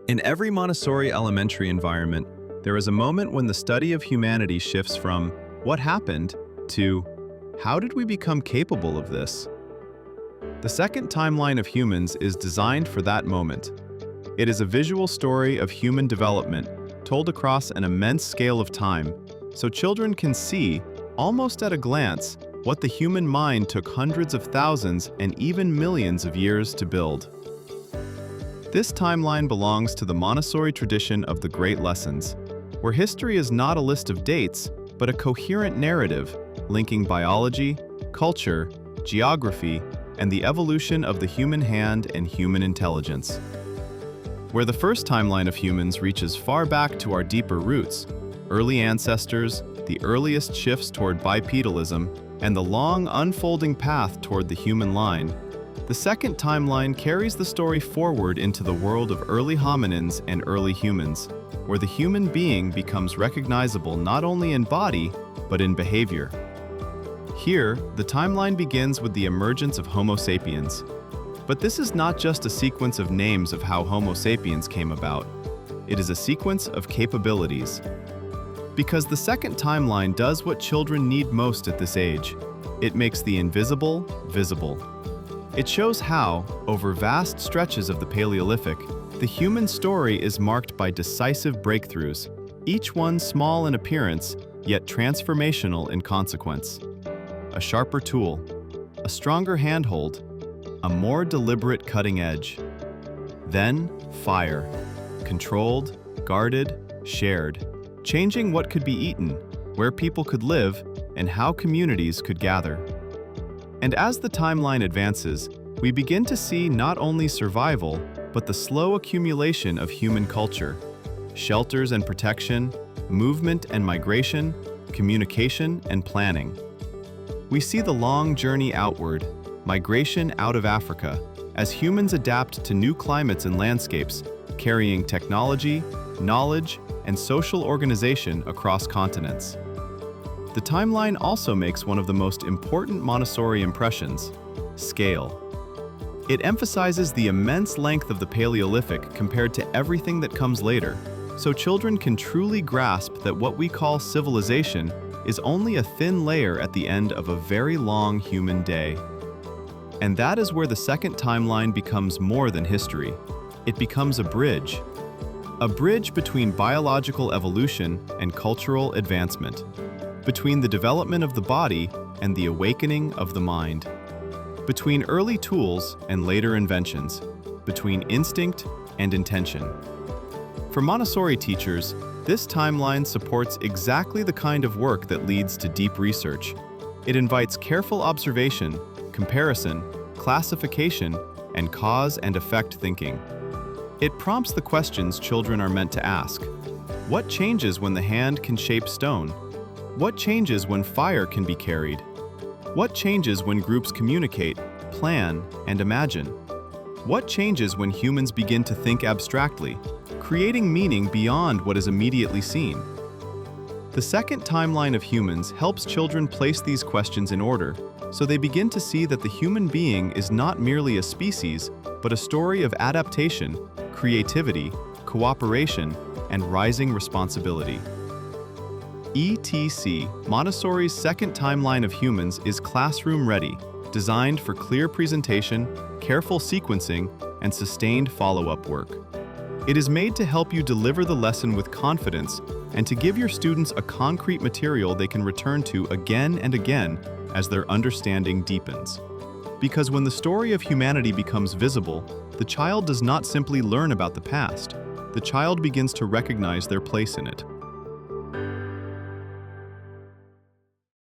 In every Montessori elementary environment, there is a moment when the study of humanity shifts from "what happened" to "how did we become capable of this?" The second timeline of humans is designed for that moment. It is a visual story of human development told across an immense scale of time, so children can see, almost at a glance, what the human mind took hundreds of thousands and even millions of years to build. This timeline belongs to the Montessori tradition of the Great Lessons, where history is not a list of dates, but a coherent narrative linking biology, culture, geography, and the evolution of the human hand and human intelligence. Where the first timeline of humans reaches far back to our deeper roots, early ancestors, the earliest shifts toward bipedalism, and the long unfolding path toward the human line, the second timeline carries the story forward into the world of early hominins and early humans, where the human being becomes recognizable not only in body, but in behavior. Here, the timeline begins with the emergence of Homo sapiens. But this is not just a sequence of names of how Homo sapiens came about. It is a sequence of capabilities. Because the second timeline does what children need most at this age. It makes the invisible visible. It shows how, over vast stretches of the Paleolithic, the human story is marked by decisive breakthroughs, each one small in appearance, yet transformational in consequence. A sharper tool, a stronger handhold, a more deliberate cutting edge. Then, fire, controlled, guarded, shared, changing what could be eaten, where people could live, and how communities could gather. And as the timeline advances, we begin to see not only survival, but the slow accumulation of human culture, shelters and protection, movement and migration, communication and planning. We see the long journey outward, migration out of Africa, as humans adapt to new climates and landscapes, carrying technology, knowledge, and social organization across continents. The timeline also makes one of the most important Montessori impressions: scale. It emphasizes the immense length of the Paleolithic compared to everything that comes later, so children can truly grasp that what we call civilization is only a thin layer at the end of a very long human day. And that is where the second timeline becomes more than history. It becomes a bridge. A bridge between biological evolution and cultural advancement, between the development of the body and the awakening of the mind, between early tools and later inventions, between instinct and intention. For Montessori teachers, this timeline supports exactly the kind of work that leads to deep research. It invites careful observation, comparison, classification, and cause and effect thinking. It prompts the questions children are meant to ask. What changes when the hand can shape stone? What changes when fire can be carried? What changes when groups communicate, plan, and imagine? What changes when humans begin to think abstractly, creating meaning beyond what is immediately seen? The second timeline of humans helps children place these questions in order, so they begin to see that the human being is not merely a species, but a story of adaptation, creativity, cooperation, and rising responsibility. ETC, Montessori's second timeline of humans, is classroom-ready, designed for clear presentation, careful sequencing, and sustained follow-up work. It is made to help you deliver the lesson with confidence and to give your students a concrete material they can return to again and again as their understanding deepens. Because when the story of humanity becomes visible, the child does not simply learn about the past. The child begins to recognize their place in it.